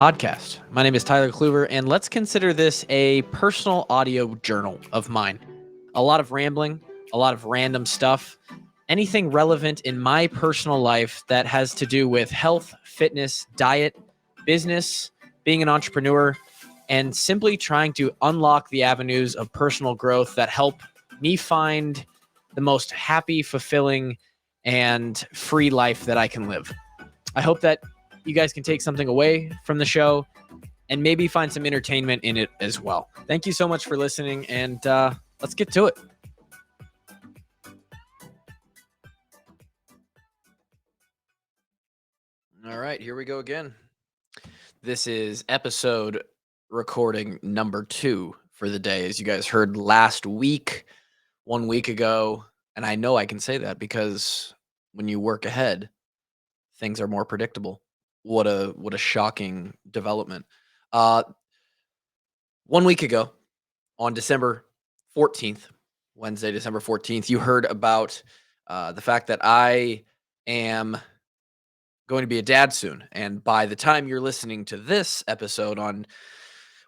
Podcast. My name is Tyler Kluver, and let's consider this a personal audio journal of mine. A lot of rambling, a lot of random stuff, anything relevant in my personal life that has to do with health, fitness, diet, business, being an entrepreneur, and simply trying to unlock the avenues of personal growth that help me find the most happy, fulfilling, and free life that I can live. I hope that you guys can take something away from the show and maybe find some entertainment in it as well. Thank you so much for listening, and let's get to it. All right, here we go again. This is episode recording number 2 for the day. As you guys heard last week, 1 week ago, and I know I can say that because when you work ahead, things are more predictable. What a shocking development. Uh 1 week ago, on December 14th, Wednesday, December 14th, you heard about the fact that I am going to be a dad soon. And by the time you're listening to this episode on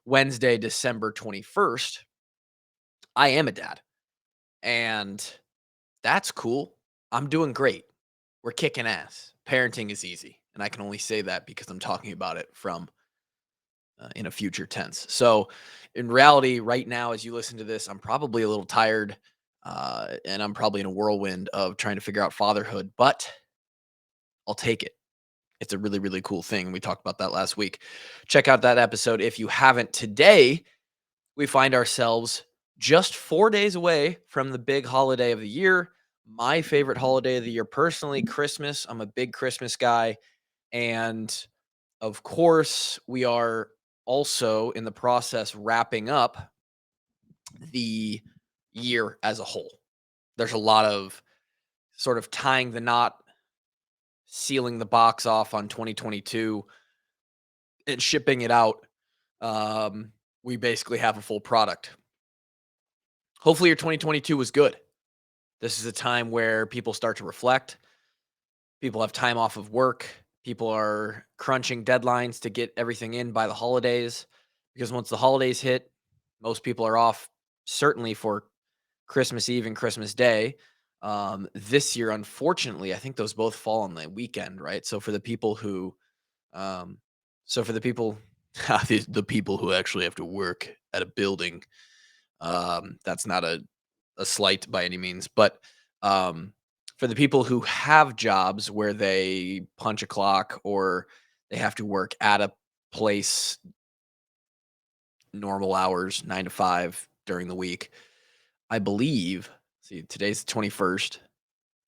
Wednesday, December 21st, I am a dad. And that's cool. I'm doing great. We're kicking ass. Parenting is easy. And I can only say that because I'm talking about it from in a future tense. So, in reality, right now, as you listen to this, I'm probably a little tired, and I'm probably in a whirlwind of trying to figure out fatherhood. But I'll take it. It's a really, really cool thing. We talked about that last week. Check out that episode if you haven't. Today, we find ourselves just 4 days away from the big holiday of the year. My favorite holiday of the year, personally, Christmas. I'm a big Christmas guy. And of course, we are also in the process wrapping up the year as a whole. There's a lot of sort of tying the knot, sealing the box off on 2022 and shipping it out. We basically have a full product. Hopefully, your 2022 was good. This is a time where people start to reflect. People have time off of work. People are crunching deadlines to get everything in by the holidays because once the holidays hit, most people are off, certainly for Christmas Eve and Christmas Day. This year, unfortunately, I think those both fall on the weekend, right? So for the people who, um, so for the people, the people who actually have to work at a building, that's not a slight by any means, but um, for the people who have jobs where they punch a clock or they have to work at a place normal hours, 9 to 5 during the week, I believe. See, today's the 21st,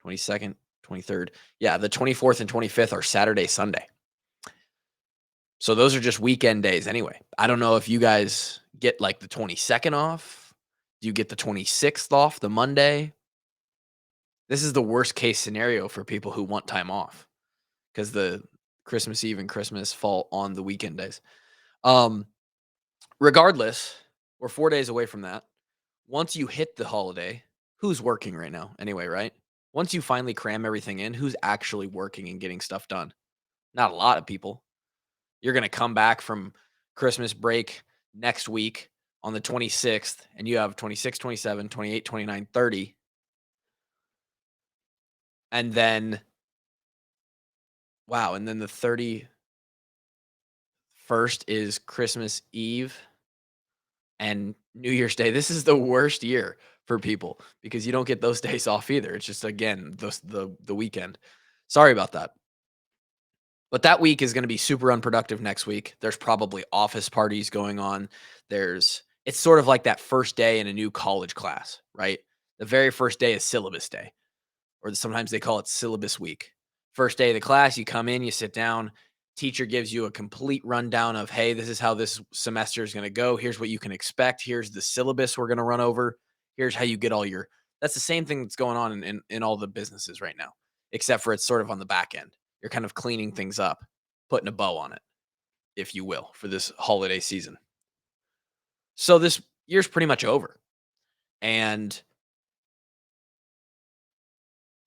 22nd, 23rd. Yeah, the 24th and 25th are Saturday, Sunday. So those are just weekend days anyway. I don't know if you guys get like the 22nd off. Do you get the 26th off, the Monday? This is the worst case scenario for people who want time off because the Christmas Eve and Christmas fall on the weekend days. Um, Regardless, we're 4 days away from that. Once you hit the holiday, who's working right now anyway, right? Once you finally cram everything in, who's actually working and getting stuff done? Not a lot of people. You're going to come back from Christmas break next week on the 26th, and you have 26, 27, 28, 29, 30. And then, wow. And then the 31st is Christmas Eve and New Year's Day. This is the worst year for people because you don't get those days off either. It's just, again, the weekend. Sorry about that. But that week is going to be super unproductive next week. There's probably office parties going on. It's sort of like that first day in a new college class, right? The very first day is syllabus day, or sometimes they call it syllabus week. First day of the class, you come in, you sit down, teacher gives you a complete rundown of, hey, this is how this semester is going to go. Here's what you can expect. Here's the syllabus we're going to run over. Here's how you get all your, that's the same thing that's going on in all the businesses right now, except for it's sort of on the back end. You're kind of cleaning things up, putting a bow on it, if you will, for this holiday season. So this year's pretty much over. And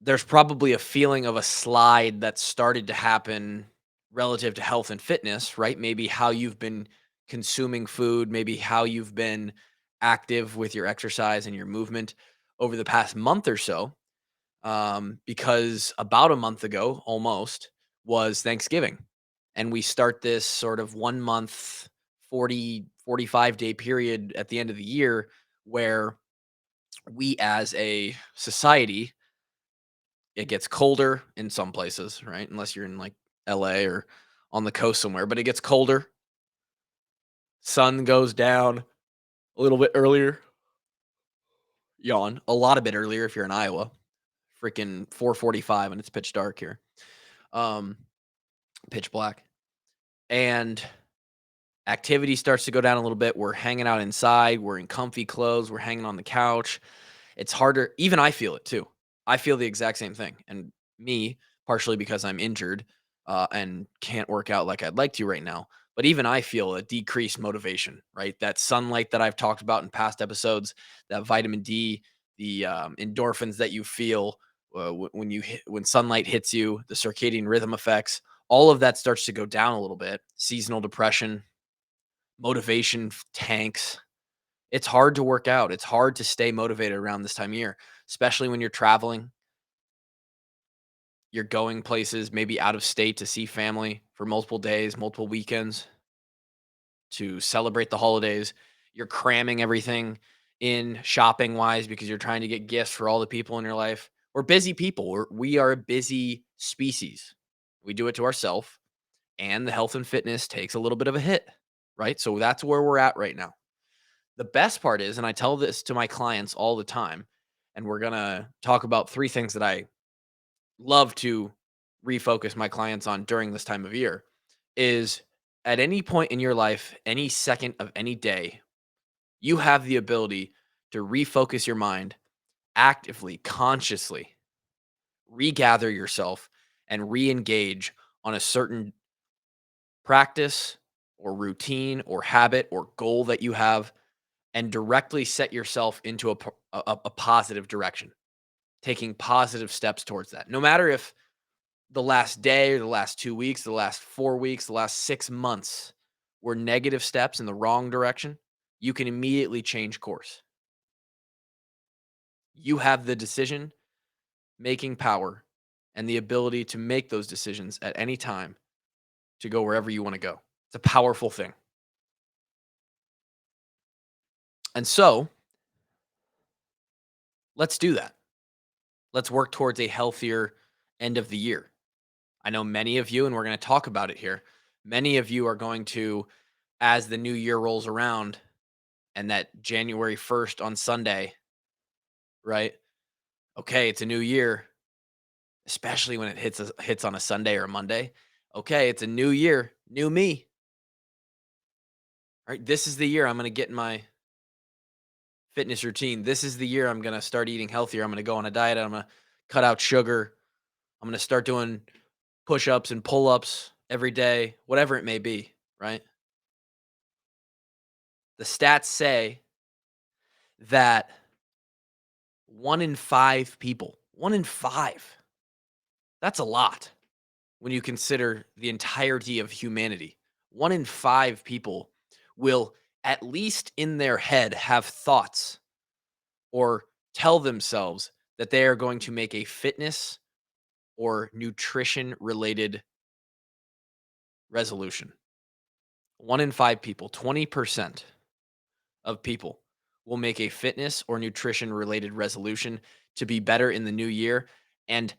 there's probably a feeling of a slide that started to happen relative to health and fitness, right? Maybe how you've been consuming food, maybe how you've been active with your exercise and your movement over the past month or so. Because about a month ago, almost, was Thanksgiving. And we start this sort of 1 month, 45 day period at the end of the year where we as a society, it gets colder in some places, right? Unless you're in like LA or on the coast somewhere, but it gets colder. Sun goes down a little bit earlier. Yawn. A lot a bit earlier if you're in Iowa. Freaking 4:45 and it's pitch dark here. Um, Pitch black. And activity starts to go down a little bit. We're hanging out inside. We're in comfy clothes. We're hanging on the couch. It's harder. Even I feel it too. I feel the exact same thing. And me, partially because I'm injured and can't work out like I'd like to right now. But even I feel a decreased motivation, right? That sunlight that I've talked about in past episodes, that vitamin D, the endorphins that you feel when sunlight hits you, the circadian rhythm effects, all of that starts to go down a little bit. Seasonal depression, motivation tanks. It's hard to work out. It's hard to stay motivated around this time of year, especially when you're traveling. You're going places, maybe out of state to see family for multiple days, multiple weekends to celebrate the holidays. You're cramming everything in shopping wise because you're trying to get gifts for all the people in your life. We're busy people. We are a busy species. We do it to ourselves, and the health and fitness takes a little bit of a hit, right? So that's where we're at right now. The best part is, and I tell this to my clients all the time, and we're going to talk about three things that I love to refocus my clients on during this time of year is at any point in your life, any second of any day, you have the ability to refocus your mind actively, consciously, regather yourself, and re engage on a certain practice or routine or habit or goal that you have and directly set yourself into a positive direction, taking positive steps towards that. No matter if the last day or the last 2 weeks, the last 4 weeks, the last 6 months were negative steps in the wrong direction, you can immediately change course. You have the decision making power and the ability to make those decisions at any time to go wherever you want to go. It's a powerful thing. And so, let's do that. Let's work towards a healthier end of the year. I know many of you, and we're going to talk about it here, many of you are going to, as the new year rolls around and that January 1st on Sunday, right? Okay, it's a new year, especially when it hits on a Sunday or a Monday. Okay, it's a new year, new me. Right? This is the year I'm going to get in my fitness routine. This is the year I'm going to start eating healthier. I'm going to go on a diet. I'm going to cut out sugar. I'm going to start doing push-ups and pull-ups every day, whatever it may be, right? The stats say that 1 in 5 people, 1 in 5, that's a lot when you consider the entirety of humanity. 1 in 5 people will, at least in their head, have thoughts or tell themselves that they are going to make a fitness or nutrition related resolution. 1 in 5 people, 20% of people will make a fitness or nutrition related resolution to be better in the new year. And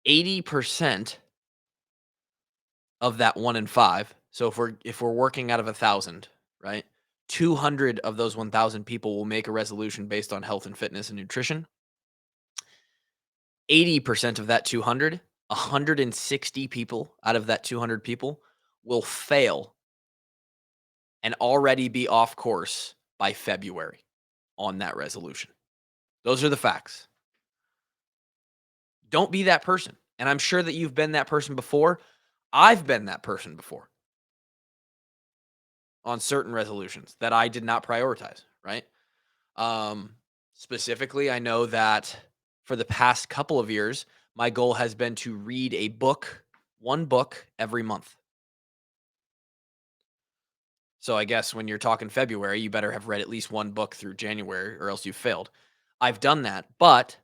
80% of that 1 in 5. So if we're working out of 1,000, right? 200 of those 1,000 people will make a resolution based on health and fitness and nutrition. 80% of that 200, 160 people out of that 200 people will fail and already be off course by February on that resolution. Those are the facts. Don't be that person. And I'm sure that you've been that person before. I've been that person before on certain resolutions that I did not prioritize, right? Um, Specifically, I know that for the past couple of years, my goal has been to read a book, one book every month. So I guess when you're talking February, you better have read at least one book through January or else you failed. I've done that, but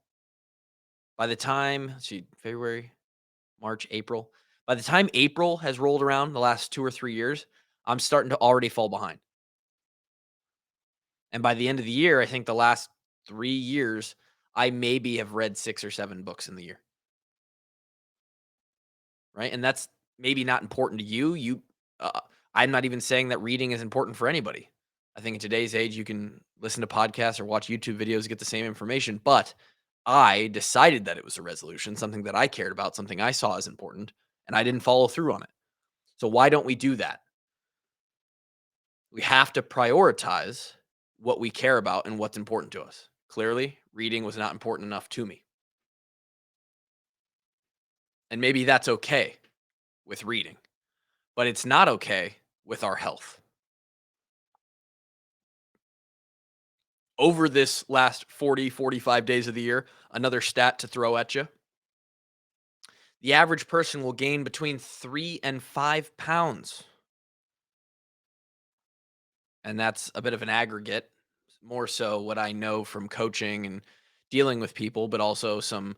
by the time, let's see, February, March, April, by the time April has rolled around the last 2 or 3 years, I'm starting to already fall behind. And by the end of the year, I think the last 3 years, I maybe have read 6 or 7 books in the year, right? And that's maybe not important to you. Uh, I'm not even saying that reading is important for anybody. I think in today's age, you can listen to podcasts or watch YouTube videos to get the same information. But I decided that it was a resolution, something that I cared about, something I saw as important, and I didn't follow through on it. So why don't we do that? We have to prioritize what we care about and what's important to us. Clearly, reading was not important enough to me. And maybe that's okay with reading, but it's not okay with our health. Over this last 40, 45 days of the year, another stat to throw at you. The average person will gain between 3 and 5 pounds. And that's a bit of an aggregate, more so what I know from coaching and dealing with people, but also some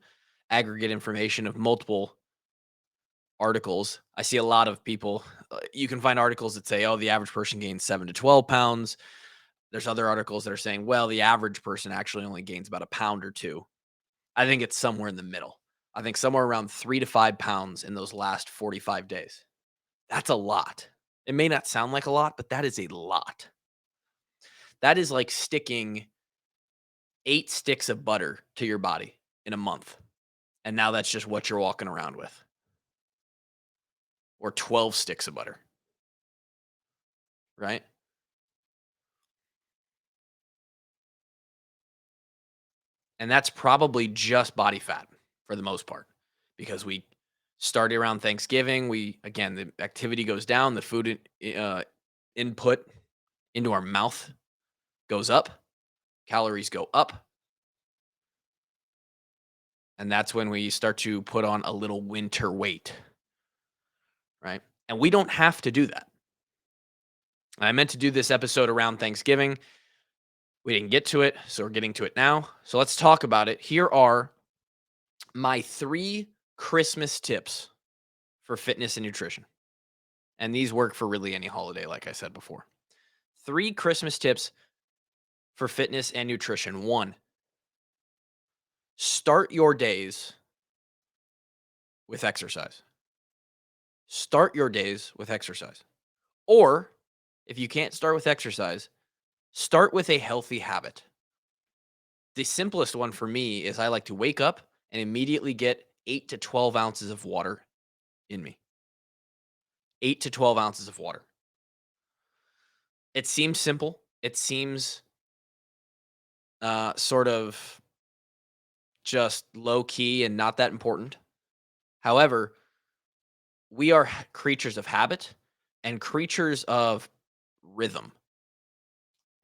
aggregate information of multiple articles. I see a lot of people, you can find articles that say, oh, the average person gains 7 to 12 pounds. There's other articles that are saying, well, the average person actually only gains about a pound or two. I think it's somewhere in the middle. I think somewhere around 3 to 5 pounds in those last 45 days. That's a lot. It may not sound like a lot, but that is a lot. That is like sticking 8 sticks of butter to your body in a month. And now that's just what you're walking around with. Or 12 sticks of butter, right? And that's probably just body fat for the most part because we started around Thanksgiving. Again, the activity goes down, the food input into our mouth goes up, calories go up. And that's when we start to put on a little winter weight, right? And we don't have to do that. I meant to do this episode around Thanksgiving. We didn't get to it, so we're getting to it now. So let's talk about it. Here are my 3 Christmas tips for fitness and nutrition. And these work for really any holiday, like I said before. 3 Christmas tips for fitness and nutrition. 1, start your days with exercise. Start your days with exercise. Or if you can't start with exercise, start with a healthy habit. The simplest one for me is I like to wake up and immediately get 8 to 12 ounces of water in me. 8 to 12 ounces of water. It seems simple. It seems sort of just low key and not that important. However, we are creatures of habit and creatures of rhythm.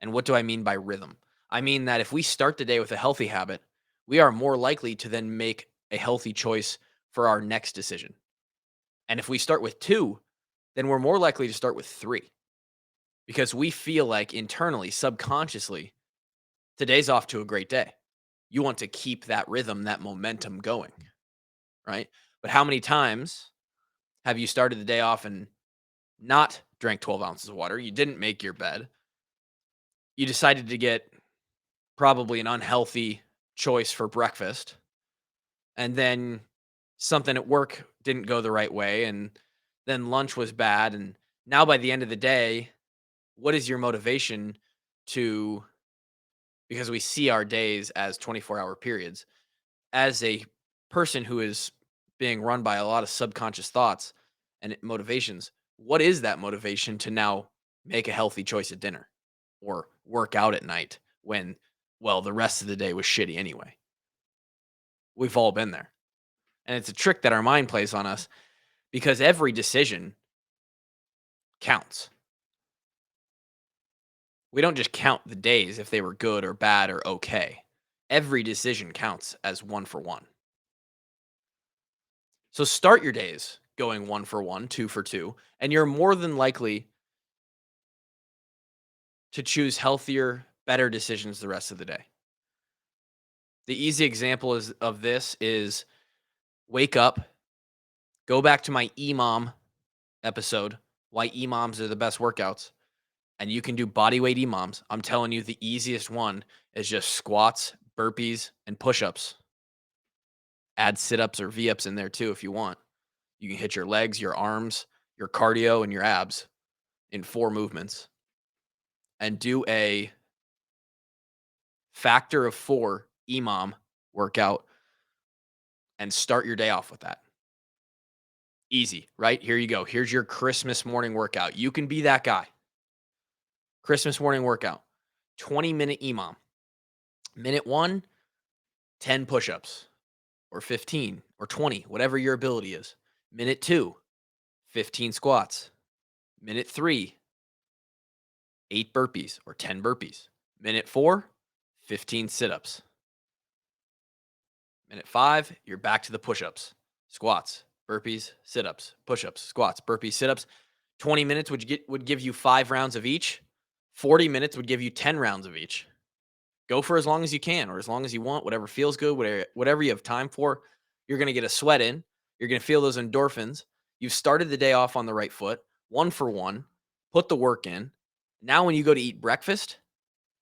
And what do I mean by rhythm? I mean that if we start the day with a healthy habit, we are more likely to then make a healthy choice for our next decision. And if we start with 2, then we're more likely to start with 3 because we feel like internally, subconsciously, today's off to a great day. You want to keep that rhythm, that momentum going, right? But how many times have you started the day off and not drank 12 ounces of water? You didn't make your bed. You decided to get probably an unhealthy choice for breakfast. And then something at work didn't go the right way. And then lunch was bad. And now by the end of the day, what is your motivation to, because we see our days as 24-hour periods, as a person who is being run by a lot of subconscious thoughts and motivations, what is that motivation to now make a healthy choice at dinner or work out at night when, well, the rest of the day was shitty anyway? We've all been there. And it's a trick that our mind plays on us because every decision counts. We don't just count the days if they were good or bad or okay. Every decision counts as 1 for 1. So start your days going 1 for 1, 2 for 2, and you're more than likely to choose healthier, better decisions the rest of the day. The easy example of this is wake up, go back to my EMOM episode, why EMOMs are the best workouts, and you can do body weight EMOMs. I'm telling you, the easiest one is just squats, burpees, and push ups. Add sit ups or V ups in there too if you want. You can hit your legs, your arms, your cardio, and your abs in 4 movements and do a factor of 4 EMOM workout and start your day off with that. Easy, right? Here you go. Here's your Christmas morning workout. You can be that guy. Christmas morning workout, 20-minute EMOM. Minute 1, 10 push ups or 15 or 20, whatever your ability is. Minute 2, 15 squats. Minute 3, 8 burpees or 10 burpees. Minute 4, 15 sit ups. Minute 5, you're back to the push ups, squats, burpees, sit ups, push ups, squats, burpees, sit ups. 20 minutes would give you 5 rounds of each. 40 minutes would give you 10 rounds of each. Go for as long as you can or as long as you want, whatever feels good, whatever you have time for. You're going to get a sweat in. You're going to feel those endorphins. You've started the day off on the right foot, 1 for 1, put the work in. Now, when you go to eat breakfast,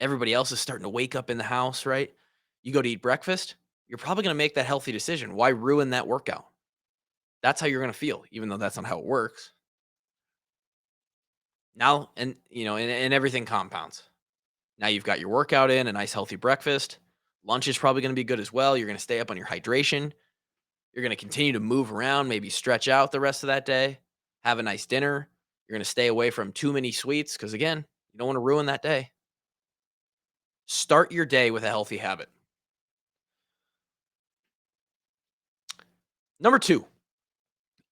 everybody else is starting to wake up in the house, right? You go to eat breakfast, you're probably going to make that healthy decision. Why ruin that workout? That's how you're going to feel, even though that's not how it works. Now, and everything compounds. Now you've got your workout in, a nice healthy breakfast. Lunch is probably going to be good as well. You're going to stay up on your hydration. You're going to continue to move around, maybe stretch out the rest of that day, have a nice dinner. You're going to stay away from too many sweets because, again, you don't want to ruin that day. Start your day with a healthy habit. Number 2,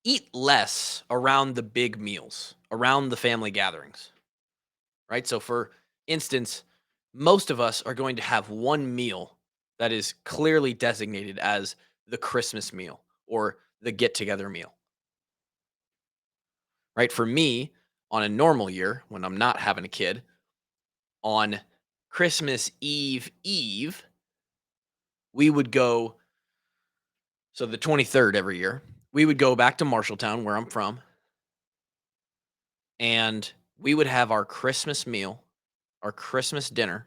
eat less around the big meals, around the family gatherings, right? So, for instance, most of us are going to have one meal that is clearly designated as the Christmas meal or the get together meal, right? For me, on a normal year, when I'm not having a kid, on Christmas Eve, we would go, so the 23rd every year, we would go back to Marshalltown, where I'm from, and we would have our Christmas meal, our Christmas dinner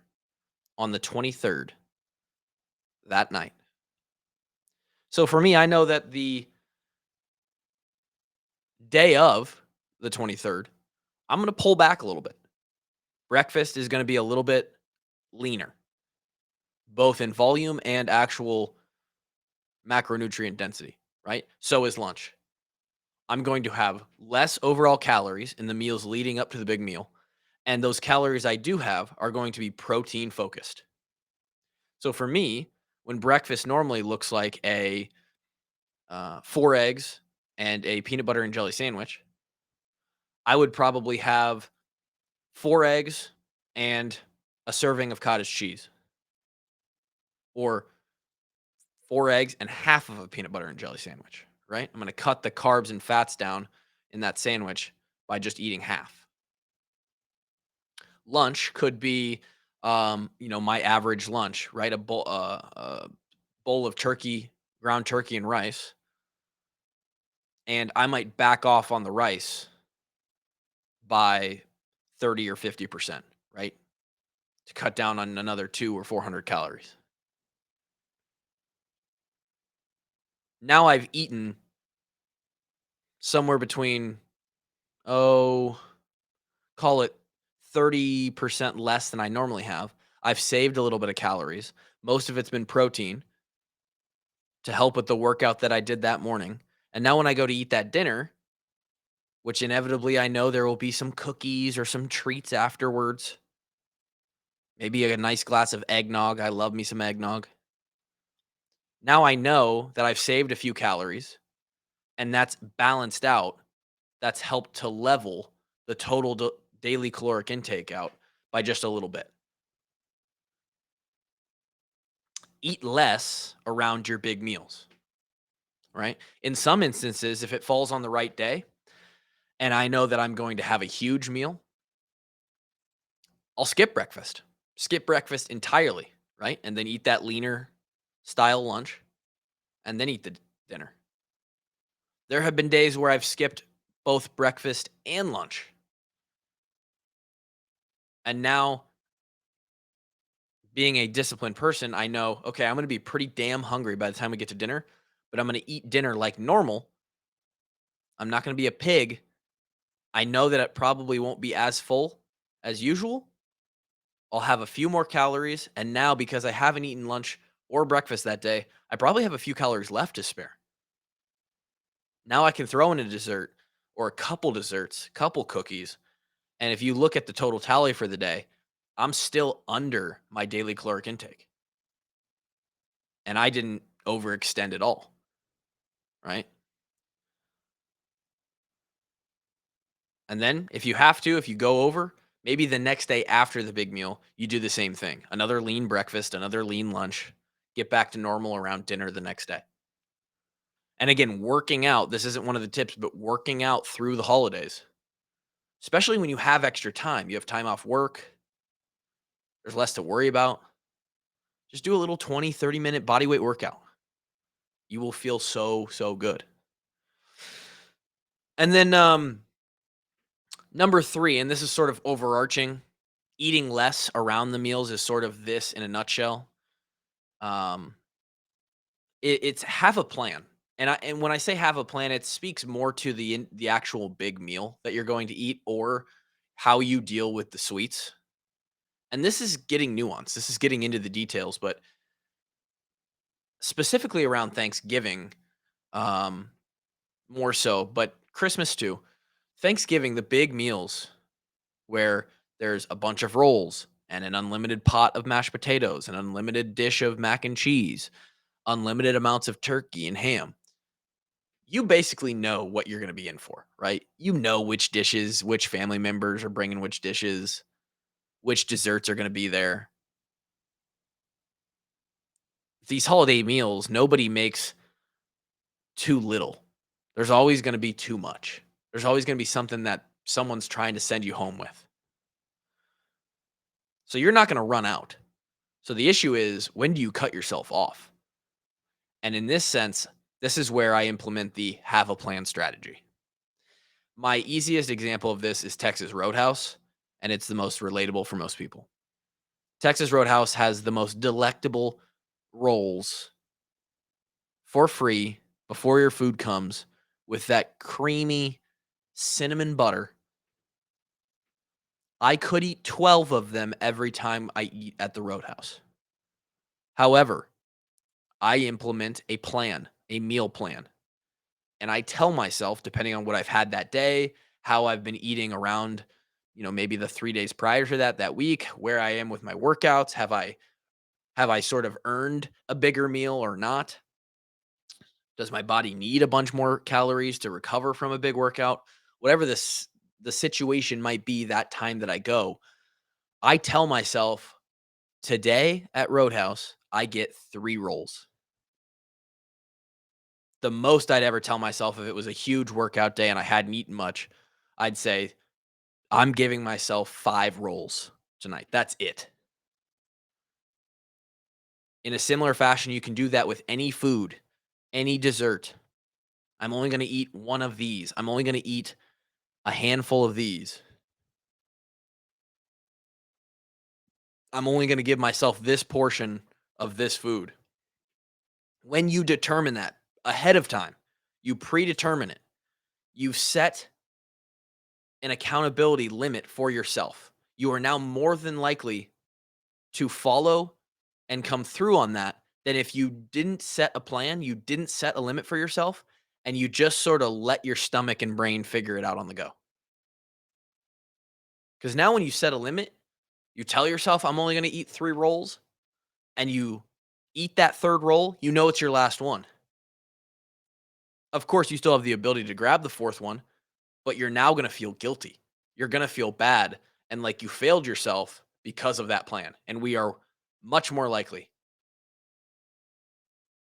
on the 23rd that night. So for me, I know that the day of the 23rd, I'm going to pull back a little bit. Breakfast is going to be a little bit leaner, both in volume and actual macronutrient density, right? So is lunch. I'm going to have less overall calories in the meals leading up to the big meal. And those calories I do have are going to be protein focused. So for me, when breakfast normally looks like a 4 eggs and a peanut butter and jelly sandwich, I would probably have 4 eggs and a serving of cottage cheese, or 4 eggs and half of a peanut butter and jelly sandwich, right? I'm going to cut the carbs and fats down in that sandwich by just eating half. Lunch could be, my average lunch, right? A bowl of turkey, ground turkey and rice. And I might back off on the rice by 30 or 50%, right? To cut down on another 2 or 400 calories. Now I've eaten somewhere between, oh, call it 30% less than I normally have. I've saved a little bit of calories. Most of it's been protein to help with the workout that I did that morning. And now when I go to eat that dinner, which inevitably I know there will be some cookies or some treats afterwards, maybe a nice glass of eggnog. I love me some eggnog. Now I know that I've saved a few calories and that's balanced out. That's helped to level the total daily caloric intake out by just a little bit. Eat less around your big meals, right? In some instances, if it falls on the right day and I know that I'm going to have a huge meal, I'll skip breakfast. Skip breakfast entirely, right? And then eat that leaner style lunch and then eat the dinner. There have been days where I've skipped both breakfast and lunch. And now, being a disciplined person, I know, okay, I'm going to be pretty damn hungry by the time we get to dinner, but I'm going to eat dinner like normal. I'm not going to be a pig. I know that it probably won't be as full as usual. I'll have a few more calories. And now, because I haven't eaten lunch or breakfast that day, I probably have a few calories left to spare. Now I can throw in a dessert or a couple desserts, couple cookies. And if you look at the total tally for the day, I'm still under my daily caloric intake. And I didn't overextend at all, right? And then if you have to, if you go over, maybe the next day after the big meal, you do the same thing. Another lean breakfast, another lean lunch, get back to normal around dinner the next day. And again, working out, this isn't one of the tips, but working out through the holidays, especially when you have extra time, you have time off work, there's less to worry about. Just do a little 20, 30-minute body weight workout. You will feel so, so good. And then number 3, and this is sort of overarching, eating less around the meals is sort of this in a nutshell. Um, it's have a plan. And when I say have a plan, it speaks more to the actual big meal that you're going to eat or how you deal with the sweets. And this is getting nuanced. This is getting into the details, but specifically around Thanksgiving, um, more so, but Christmas too. Thanksgiving, the big meals where there's a bunch of rolls and an unlimited pot of mashed potatoes, an unlimited dish of mac and cheese, unlimited amounts of turkey and ham. You basically know what you're going to be in for, right? You know which dishes, which family members are bringing which dishes, which desserts are going to be there. These holiday meals, nobody makes too little. There's always going to be too much. There's always going to be something that someone's trying to send you home with. So you're not going to run out. So the issue is, when do you cut yourself off? And in this sense, this is where I implement the have a plan strategy. My easiest example of this is Texas Roadhouse, and it's the most relatable for most people. Texas Roadhouse has the most delectable rolls for free before your food comes with that creamy cinnamon butter. I could eat 12 of them every time I eat at the Roadhouse. However, I implement a plan, a meal plan. And I tell myself, depending on what I've had that day, how I've been eating around, maybe the 3 days prior to that week, where I am with my workouts, have I sort of earned a bigger meal or not? Does my body need a bunch more calories to recover from a big workout? Whatever the situation might be that time that I go, I tell myself, today at Roadhouse, I get 3 rolls. The most I'd ever tell myself, if it was a huge workout day and I hadn't eaten much, I'd say, I'm giving myself 5 rolls tonight. That's it. In a similar fashion, you can do that with any food, any dessert. I'm only going to eat one of these. I'm only going to eat a handful of these. I'm only going to give myself this portion of this food. When you determine that ahead of time, you predetermine it, you set an accountability limit for yourself. You are now more than likely to follow and come through on that than if you didn't set a plan, you didn't set a limit for yourself, and you just sort of let your stomach and brain figure it out on the go. Because now when you set a limit, you tell yourself, I'm only going to eat 3 rolls, and you eat that third roll, you know it's your last one. Of course, you still have the ability to grab the fourth one, but you're now going to feel guilty. You're going to feel bad and like you failed yourself because of that plan. And we are much more likely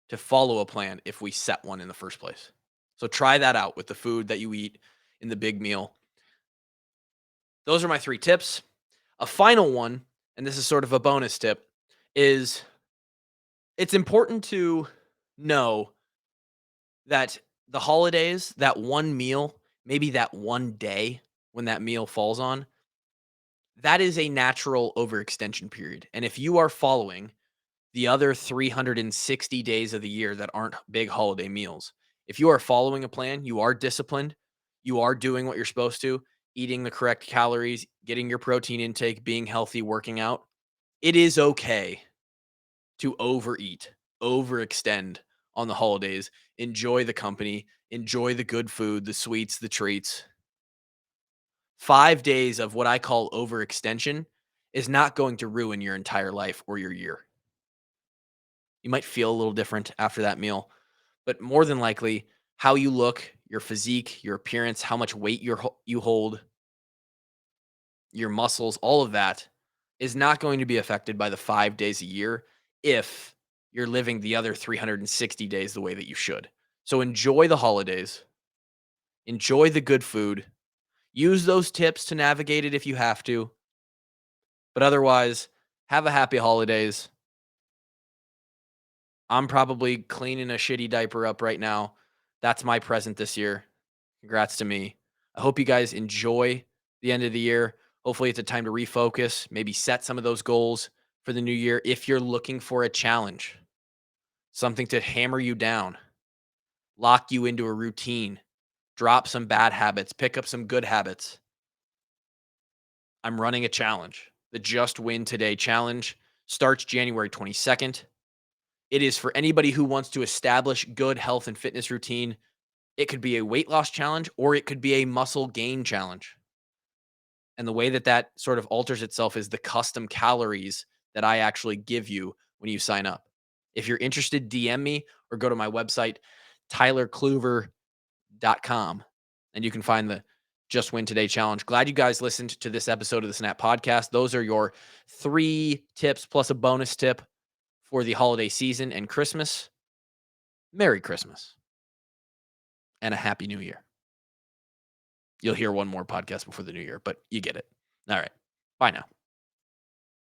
to follow a plan if we set one in the first place. So try that out with the food that you eat in the big meal. Those are my 3 tips. A final one, and this is sort of a bonus tip, is it's important to know that the holidays, that one meal, maybe that one day when that meal falls on, that is a natural overextension period. And if you are following the other 360 days of the year that aren't big holiday meals, if you are following a plan, you are disciplined, you are doing what you're supposed to, eating the correct calories, getting your protein intake, being healthy, working out, it is okay to overeat, overextend on the holidays, enjoy the company, enjoy the good food, the sweets, the treats. 5 days of what I call overextension is not going to ruin your entire life or your year. You might feel a little different after that meal, but more than likely, how you look, your physique, your appearance, how much weight you hold, your muscles, all of that is not going to be affected by the 5 days a year if you're living the other 360 days the way that you should. So enjoy the holidays, enjoy the good food, use those tips to navigate it if you have to, but otherwise, have a happy holidays. I'm probably cleaning a shitty diaper up right now. That's my present this year. Congrats to me. I hope you guys enjoy the end of the year. Hopefully, it's a time to refocus, maybe set some of those goals for the new year. If you're looking for a challenge, something to hammer you down, lock you into a routine, drop some bad habits, pick up some good habits, I'm running a challenge. The Just Win Today challenge starts January 22nd. It is for anybody who wants to establish good health and fitness routine. It could be a weight loss challenge or it could be a muscle gain challenge. And the way that that sort of alters itself is the custom calories that I actually give you when you sign up. If you're interested, DM me or go to my website, tylerkluver.com, and you can find the Just Win Today challenge. Glad you guys listened to this episode of the Snap Podcast. Those are your 3 tips plus a bonus tip for the holiday season and Christmas. Merry Christmas and a Happy New Year. You'll hear one more podcast before the new year, but you get it. All right. Bye now.